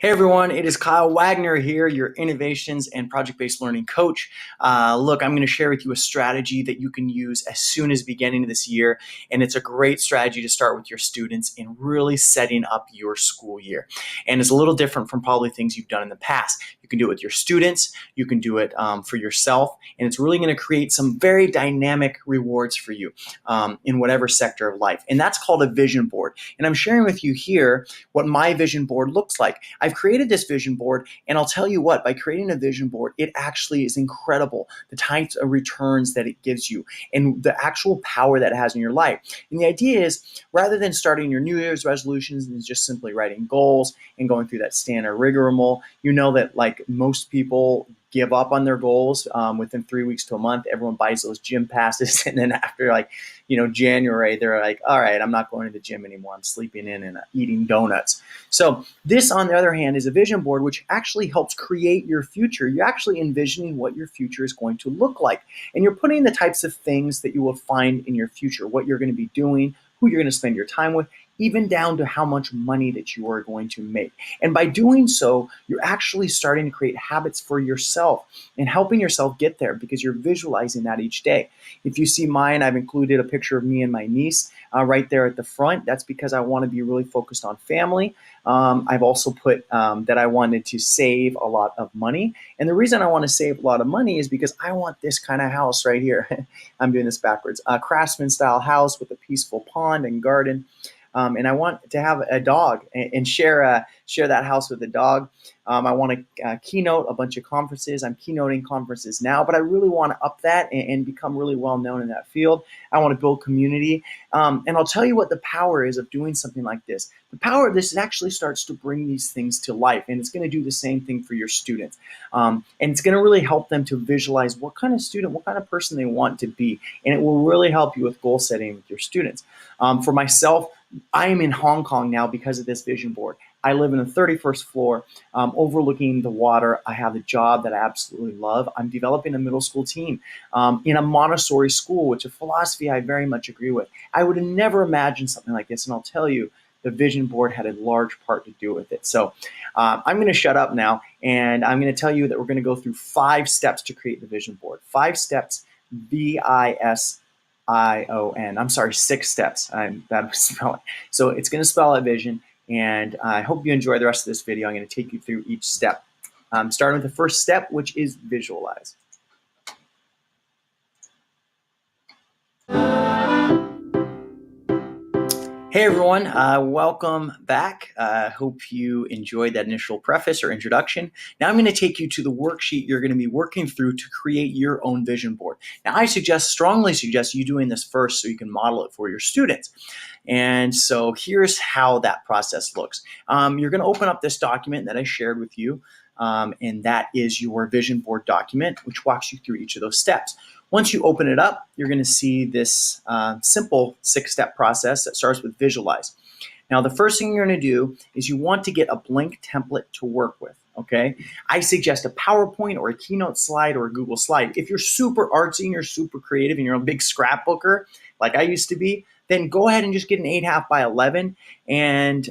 Hey everyone, it is Kyle Wagner here, your innovations and project-based learning coach. Look, I'm going to share with you a strategy that you can use as soon as beginning of this year, and it's a great strategy to start with your students in really setting up your school year. And it's a little different from probably things you've done in the past. You can do it with your students, you can do it for yourself, and it's really going to create some very dynamic rewards for you in whatever sector of life. And that's called a vision board. And I'm sharing with you here what my vision board looks like. I've created this vision board, and I'll tell you what, by creating a vision board, it actually is incredible, the types of returns that it gives you and the actual power that it has in your life. And the idea is, rather than starting your New Year's resolutions and just simply writing goals and going through that standard rigmarole, you know that like most people give up on their goals within 3 weeks to a month. Everyone buys those gym passes, and then after January, they're like, all right, I'm not going to the gym anymore. I'm sleeping in and eating donuts. So this, on the other hand, is a vision board, which actually helps create your future. You're actually envisioning what your future is going to look like, and you're putting the types of things that you will find in your future, what you're going to be doing, who you're going to spend your time with, even down to how much money that you are going to make. And by doing so, you're actually starting to create habits for yourself and helping yourself get there because you're visualizing that each day. If you see mine, I've included a picture of me and my niece right there at the front. That's because I want to be really focused on family. I've also put that I wanted to save a lot of money. And the reason I want to save a lot of money is because I want this kind of house right here. I'm doing this backwards. A craftsman style house with a peaceful pond and garden. And I want to have a dog and share that house with a dog. I want to keynote a bunch of conferences. I'm keynoting conferences now, but I really want to up that and become really well known in that field. I want to build community. And I'll tell you what the power is of doing something like this. The power of this actually starts to bring these things to life, and it's going to do the same thing for your students. And it's going to really help them to visualize what kind of student, what kind of person they want to be. And it will really help you with goal setting with your students. For myself, I am in Hong Kong now because of this vision board. I live in the 31st floor overlooking the water. I have a job that I absolutely love. I'm developing a middle school team in a Montessori school, which is a philosophy I very much agree with. I would have never imagined something like this, and I'll tell you, the vision board had a large part to do with it. So I'm going to shut up now, and I'm going to tell you that we're going to go through 5 steps to create the vision board. 5 steps, VISION. I'm sorry, 6 steps. That was spelling. So it's going to spell out vision, and I hope you enjoy the rest of this video. I'm going to take you through each step. Starting with the first step, which is visualize. Hey everyone, welcome back. Hope you enjoyed that initial preface or introduction. Now I'm going to take you to the worksheet you're going to be working through to create your own vision board. Now I strongly suggest you doing this first so you can model it for your students. And so here's how that process looks. You're going to open up this document that I shared with you, and that is your vision board document, which walks you through each of those steps. Once you open it up, you're going to see this simple 6-step process that starts with visualize. Now, the first thing you're going to do is you want to get a blank template to work with, okay? I suggest a PowerPoint or a Keynote slide or a Google slide. If you're super artsy and you're super creative and you're a big scrapbooker like I used to be, then go ahead and just get an 8.5 by 11 and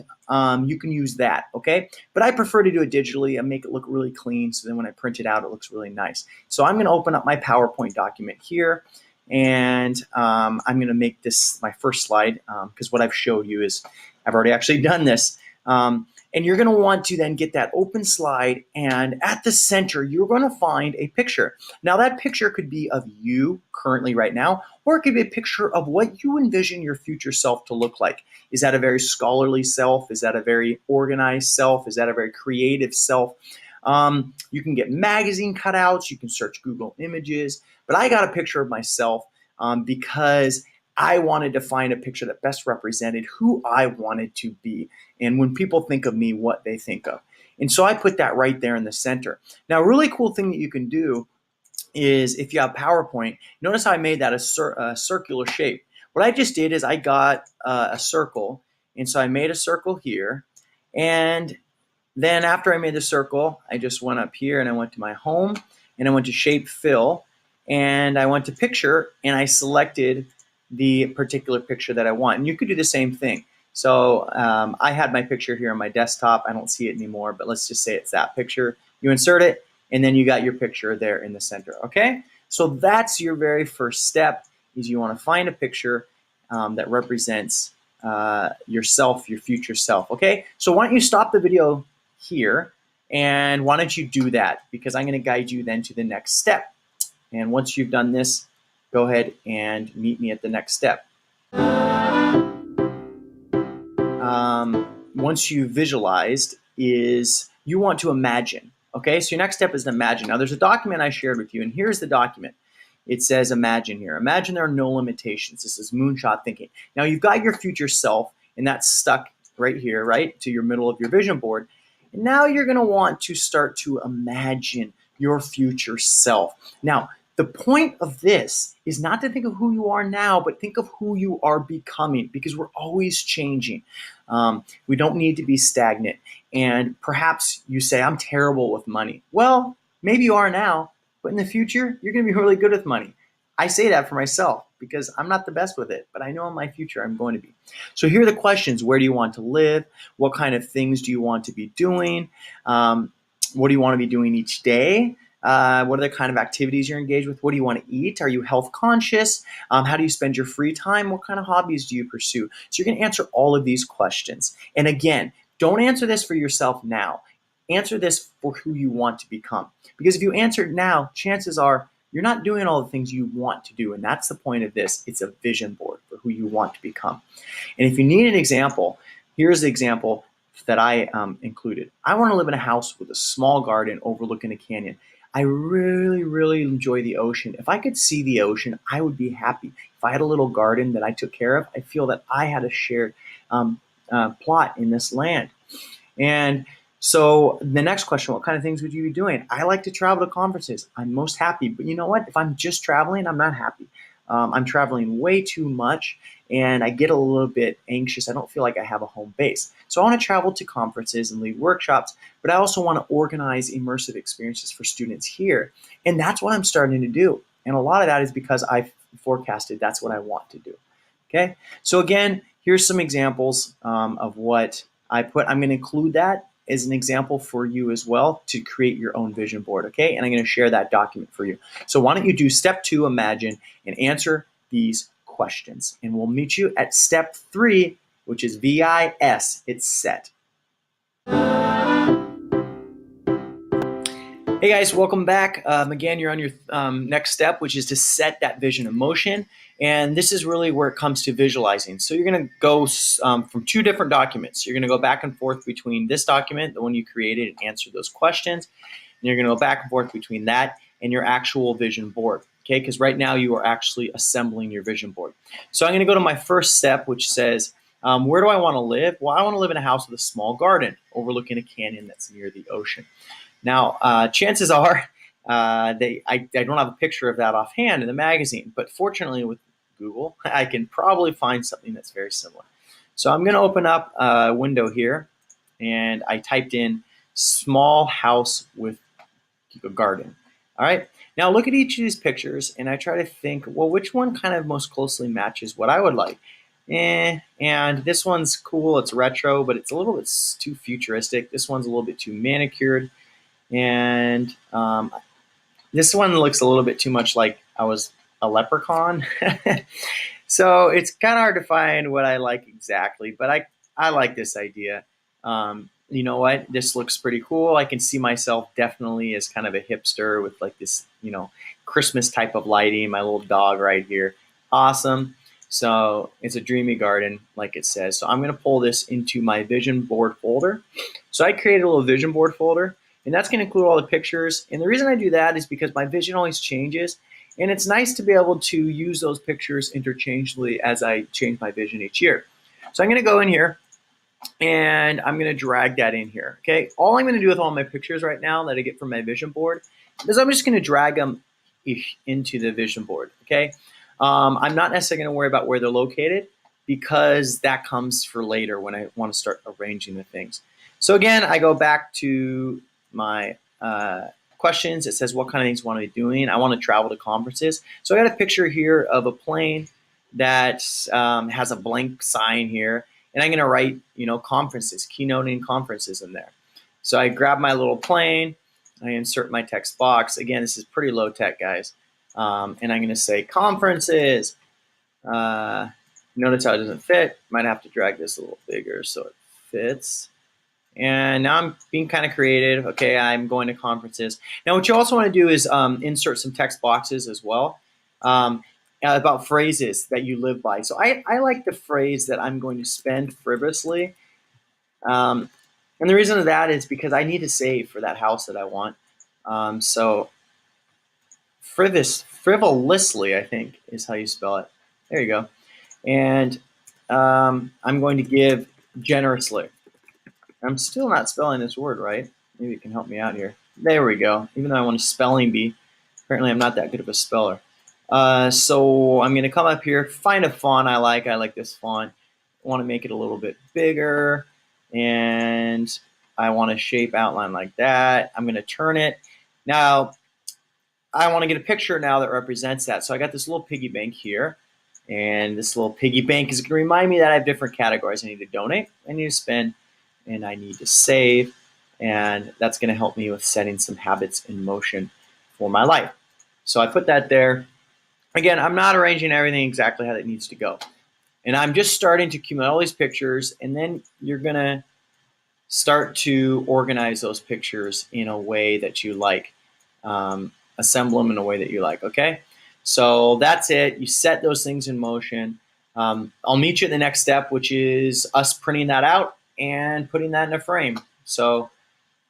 you can use that, okay? But I prefer to do it digitally and make it look really clean so then when I print it out, it looks really nice. So I'm gonna open up my PowerPoint document here, and I'm gonna make this my first slide because what I've showed you is I've already actually done this. And you're going to want to then get that open slide, and at the center, you're going to find a picture. Now, that picture could be of you currently right now, or it could be a picture of what you envision your future self to look like. Is that a very scholarly self? Is that a very organized self? Is that a very creative self? You can get magazine cutouts. You can search Google Images. But I got a picture of myself because I wanted to find a picture that best represented who I wanted to be, and when people think of me, what they think of. And so I put that right there in the center. Now, a really cool thing that you can do is if you have PowerPoint, notice how I made that a circular shape. What I just did is I got a circle, and so I made a circle here, and then after I made the circle, I just went up here and I went to my home, and I went to shape fill, and I went to picture, and I selected the particular picture that I want. And you could do the same thing. So I had my picture here on my desktop. I don't see it anymore, but let's just say it's that picture. You insert it, and then you got your picture there in the center, okay? So that's your very first step, is you want to find a picture that represents yourself, your future self, okay? So why don't you stop the video here, and why don't you do that? Because I'm going to guide you then to the next step. And once you've done this, go ahead and meet me at the next step. Once you visualized, is you want to imagine. Okay, so your next step is to imagine. Now there's a document I shared with you, and here's the document. It says imagine here. Imagine there are no limitations. This is moonshot thinking. Now you've got your future self, and that's stuck right here, right, to your middle of your vision board. And now you're going to want to start to imagine your future self. Now, the point of this is not to think of who you are now, but think of who you are becoming, because we're always changing. We don't need to be stagnant. And perhaps you say, I'm terrible with money. Well, maybe you are now, but in the future, you're going to be really good with money. I say that for myself because I'm not the best with it, but I know in my future I'm going to be. So here are the questions. Where do you want to live? What kind of things do you want to be doing? What do you want to be doing each day? What are the kind of activities you're engaged with? What do you want to eat? Are you health conscious? How do you spend your free time? What kind of hobbies do you pursue? So you're going to answer all of these questions. And again, don't answer this for yourself now. Answer this for who you want to become. Because if you answer it now, chances are you're not doing all the things you want to do. And that's the point of this. It's a vision board for who you want to become. And if you need an example, here's the example that I included. I want to live in a house with a small garden overlooking a canyon. I really, really enjoy the ocean. If I could see the ocean, I would be happy. If I had a little garden that I took care of, I feel that I had a shared plot in this land. And so the next question, what kind of things would you be doing? I like to travel to conferences. I'm most happy. But you know what? If I'm just traveling, I'm not happy. I'm traveling way too much, and I get a little bit anxious. I don't feel like I have a home base. So I want to travel to conferences and lead workshops, but I also want to organize immersive experiences for students here. And that's what I'm starting to do. And a lot of that is because I've forecasted that's what I want to do. Okay. So again, here's some examples of what I put. I'm going to include that as an example for you as well to create your own vision board, okay? And I'm going to share that document for you. So why don't you do step 2, imagine, and answer these questions. And we'll meet you at step 3, which is VIS, it's set. Hey guys, welcome back. Again, you're on your next step, which is to set that vision in motion. And this is really where it comes to visualizing. So you're going to go from 2 different documents. You're going to go back and forth between this document, the one you created, and answer those questions. And you're going to go back and forth between that and your actual vision board. Okay, because right now you are actually assembling your vision board. So I'm going to go to my first step, which says, where do I want to live? Well, I want to live in a house with a small garden overlooking a canyon that's near the ocean. Now, chances are I don't have a picture of that offhand in the magazine, but fortunately with Google, I can probably find something that's very similar. So I'm going to open up a window here, and I typed in small house with a garden. All right. Now look at each of these pictures, and I try to think, well, which one kind of most closely matches what I would like? And this one's cool. It's retro, but it's a little bit too futuristic. This one's a little bit too manicured. And this one looks a little bit too much like I was a leprechaun. So it's kind of hard to find what I like exactly, but I like this idea. You know what? This looks pretty cool. I can see myself definitely as kind of a hipster with like this, Christmas type of lighting, my little dog right here. Awesome. So it's a dreamy garden, like it says. So I'm going to pull this into my vision board folder. So I created a little vision board folder. And that's going to include all the pictures. And the reason I do that is because my vision always changes. And it's nice to be able to use those pictures interchangeably as I change my vision each year. So I'm going to go in here, and I'm going to drag that in here. Okay. All I'm going to do with all my pictures right now that I get from my vision board is I'm just going to drag them into the vision board. Okay. I'm not necessarily going to worry about where they're located because that comes for later when I want to start arranging the things. So again, I go back to my questions. It says what kind of things I want to be doing. I want to travel to conferences. So I got a picture here of a plane that has a blank sign here, and I'm going to write, conferences, keynoting conferences in there. So I grab my little plane, I insert my text box. Again, this is pretty low tech, guys. And I'm going to say conferences. Notice how it doesn't fit. Might have to drag this a little bigger so it fits. And now I'm being kind of creative. Okay, I'm going to conferences. Now, what you also want to do is insert some text boxes as well about phrases that you live by. So I like the phrase that I'm going to spend frivolously. And the reason of that is because I need to save for that house that I want. So frivolously, I think, is how you spell it. There you go. And I'm going to give generously. I'm still not spelling this word right. Maybe it can help me out here. There we go. Even though I want a spelling bee, apparently I'm not that good of a speller. So I'm going to come up here, find a font I like. I like this font. I want to make it a little bit bigger, and I want a shape outline like that. I'm going to turn it. Now, I want to get a picture now that represents that. So I got this little piggy bank here. And this little piggy bank is going to remind me that I have different categories. I need to donate, I need to spend, and I need to save. And that's going to help me with setting some habits in motion for my life. So I put that there. Again, I'm not arranging everything exactly how it needs to go. And I'm just starting to accumulate all these pictures, and then you're going to start to organize those pictures in a way that you like. Assemble them in a way that you like, okay? So that's it. You set those things in motion. I'll meet you at the next step, which is us printing that out and putting that in a frame. So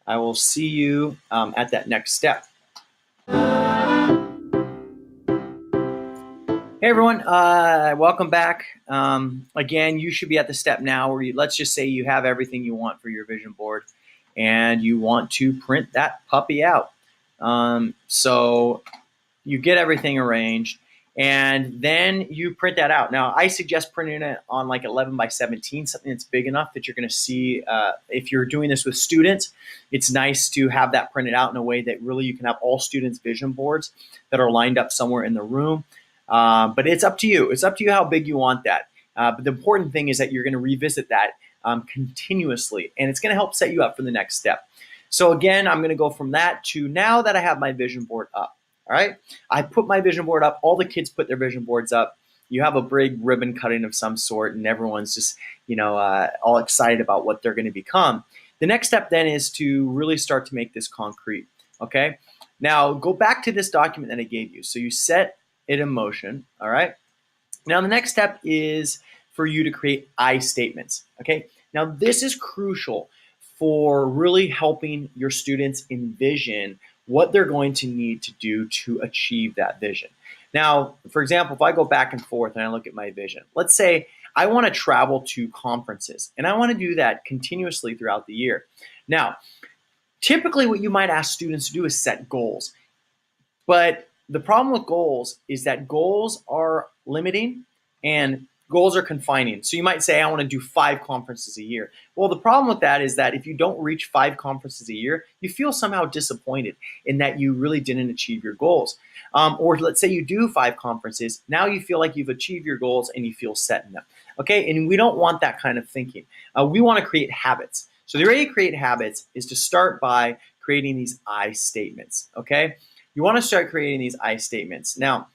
I will see you at that next step. Hey everyone, welcome back. Again, you should be at the step now where let's just say you have everything you want for your vision board and you want to print that puppy out. So you get everything arranged and then you print that out. Now, I suggest printing it on like 11 by 17, something that's big enough that you're going to see. If you're doing this with students, it's nice to have that printed out in a way that really you can have all students' vision boards that are lined up somewhere in the room. But it's up to you. It's up to you how big you want that. But the important thing is that you're going to revisit that continuously, and it's going to help set you up for the next step. So again, I'm going to go from that to now that I have my vision board up. All right, I put my vision board up. All the kids put their vision boards up. You have a big ribbon cutting of some sort, and everyone's just all excited about what they're going to become. The next step then is to really start to make this concrete. Okay, now go back to this document that I gave you. So you set it in motion. All right. Now the next step is for you to create I statements. Okay. Now this is crucial for really helping your students envision what they're going to need to do to achieve that vision. Now, for example, if I go back and forth and I look at my vision, let's say I want to travel to conferences and I want to do that continuously throughout the year. Now, typically what you might ask students to do is set goals, but the problem with goals is that goals are limiting and goals are confining. So you might say, I want to do 5 conferences a year. Well, the problem with that is that if you don't reach 5 conferences a year, you feel somehow disappointed in that you really didn't achieve your goals. Or let's say you do 5 conferences, now you feel like you've achieved your goals and you feel set in them. Okay, and we don't want that kind of thinking. We want to create habits. So the way to create habits is to start by creating these I statements, okay? You want to start creating these I statements. Now,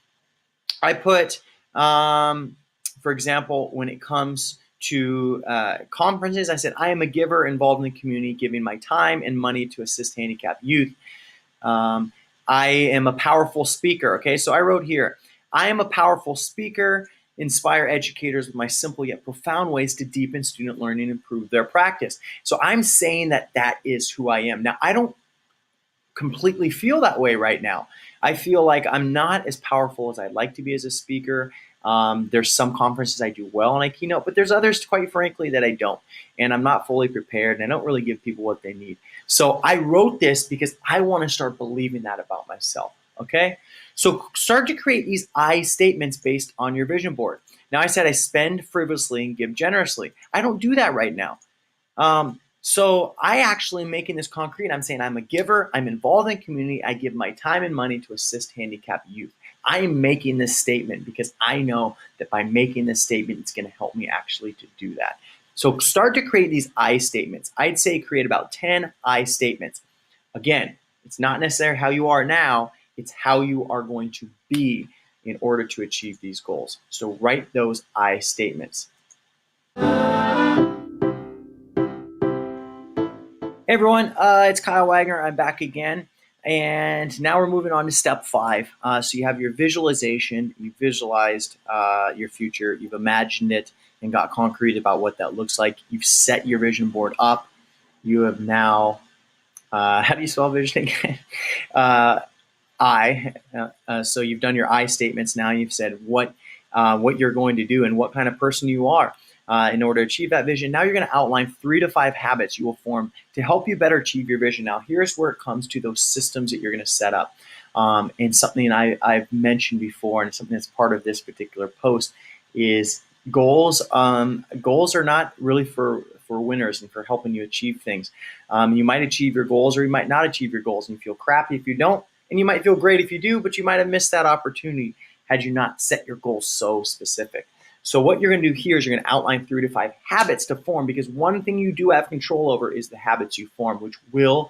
I put, for example, when it comes to conferences, I said, I am a giver involved in the community, giving my time and money to assist handicapped youth. I am a powerful speaker. Okay, so I wrote here, I am a powerful speaker, inspire educators with my simple yet profound ways to deepen student learning and improve their practice. So I'm saying that that is who I am. Now, I don't completely feel that way right now. I feel like I'm not as powerful as I'd like to be as a speaker. There's some conferences I do well and I keynote, but there's others, quite frankly, that I don't. And I'm not fully prepared and I don't really give people what they need. So I wrote this because I want to start believing that about myself. Okay? So start to create these I statements based on your vision board. Now I said I spend frivolously and give generously. I don't do that right now. So I actually am making this concrete. I'm saying I'm a giver. I'm involved in community. I give my time and money to assist handicapped youth. I am making this statement because I know that by making this statement, it's going to help me actually to do that. So start to create these I statements. I'd say create about 10 I statements. Again, it's not necessarily how you are now, it's how you are going to be in order to achieve these goals. So write those I statements. Hey everyone, it's Kyle Wagner. I'm back again. And now we're moving on to step 5. So you have your visualization. You've visualized your future. You've imagined it and got concrete about what that looks like. You've set your vision board up. You have now, how do you spell vision again? So you've done your I statements. Now you've said what you're going to do and what kind of person you are. In order to achieve that vision. Now you're going to outline 3 to 5 habits you will form to help you better achieve your vision. Now here's where it comes to those systems that you're going to set up. And something I've mentioned before, and something that's part of this particular post, is goals. Goals are not really for winners and for helping you achieve things. You might achieve your goals or you might not achieve your goals, and you feel crappy if you don't, and you might feel great if you do, but you might have missed that opportunity had you not set your goals so specific. So what you're going to do here is you're going to outline 3 to 5 habits to form, because one thing you do have control over is the habits you form, which will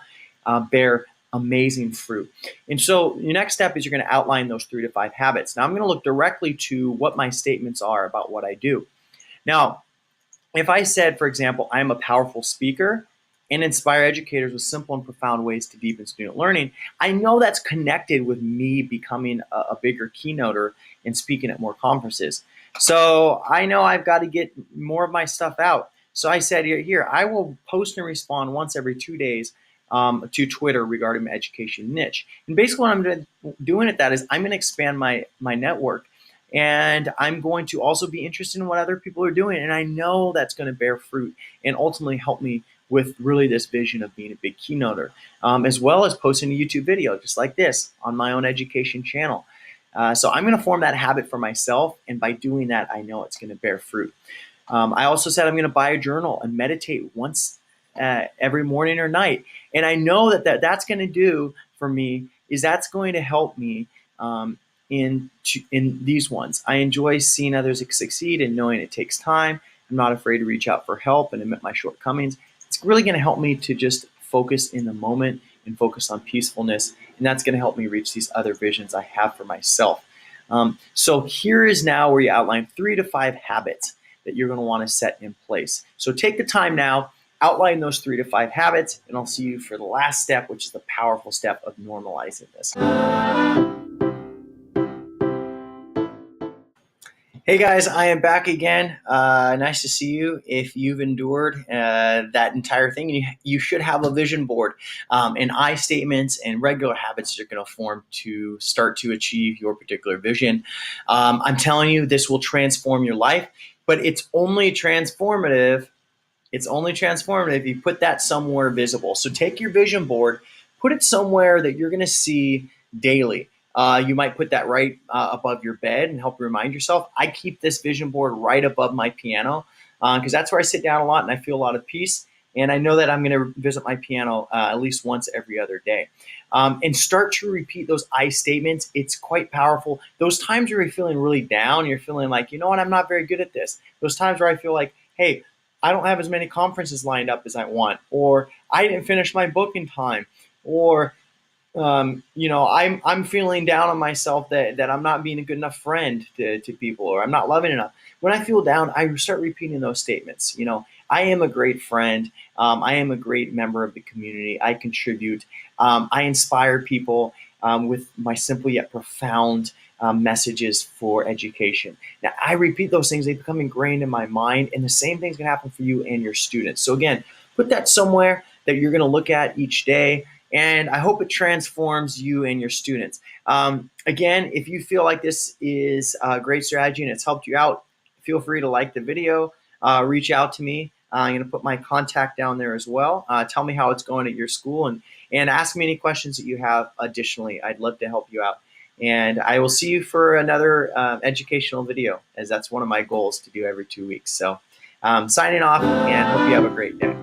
bear amazing fruit. And so your next step is you're going to outline those 3 to 5 habits. Now I'm going to look directly to what my statements are about what I do. Now, if I said, for example, I'm a powerful speaker and inspire educators with simple and profound ways to deepen student learning, I know that's connected with me becoming a bigger keynoter and speaking at more conferences. So I know I've got to get more of my stuff out. So I said, here, I will post and respond once every 2 days to Twitter regarding my education niche. And basically what I'm doing at that is I'm going to expand my network, and I'm going to also be interested in what other people are doing. And I know that's going to bear fruit and ultimately help me with really this vision of being a big keynoter, as well as posting a YouTube video just like this on my own education channel. So I'm going to form that habit for myself, and by doing that, I know it's going to bear fruit. I also said I'm going to buy a journal and meditate once every morning or night, and I know that's going to do for me is that's going to help me in these ones. I enjoy seeing others succeed and knowing it takes time. I'm not afraid to reach out for help and admit my shortcomings. It's really going to help me to just focus in the moment and focus on peacefulness. And that's going to help me reach these other visions I have for myself. So here is now where you outline 3 to 5 habits that you're going to want to set in place. So take the time now, outline those 3 to 5 habits, and I'll see you for the last step, which is the powerful step of normalizing this. Hey guys, I am back again. Nice to see you. If you've endured that entire thing, you should have a vision board and I statements and regular habits you're going to form to start to achieve your particular vision. I'm telling you, this will transform your life, but it's only transformative. It's only transformative if you put that somewhere visible. So take your vision board, put it somewhere that you're going to see daily. You might put that right above your bed and help remind yourself. I keep this vision board right above my piano because that's where I sit down a lot and I feel a lot of peace. And I know that I'm going to visit my piano at least once every other day. And start to repeat those I statements. It's quite powerful. Those times where you're feeling really down, you're feeling like, you know what, I'm not very good at this. Those times where I feel like, hey, I don't have as many conferences lined up as I want, or I didn't finish my book in time, or I'm feeling down on myself that I'm not being a good enough friend to people, or I'm not loving enough. When I feel down, I start repeating those statements. I am a great friend. I am a great member of the community. I contribute. I inspire people with my simple yet profound messages for education. Now, I repeat those things. They become ingrained in my mind, and the same thing's going to happen for you and your students. So again, put that somewhere that you're going to look at each day. And I hope it transforms you and your students. Again, if you feel like this is a great strategy and it's helped you out, feel free to like the video, reach out to me. I'm going to put my contact down there as well. Tell me how it's going at your school, and ask me any questions that you have additionally. I'd love to help you out. And I will see you for another educational video, as that's one of my goals to do every 2 weeks. So signing off, and hope you have a great day.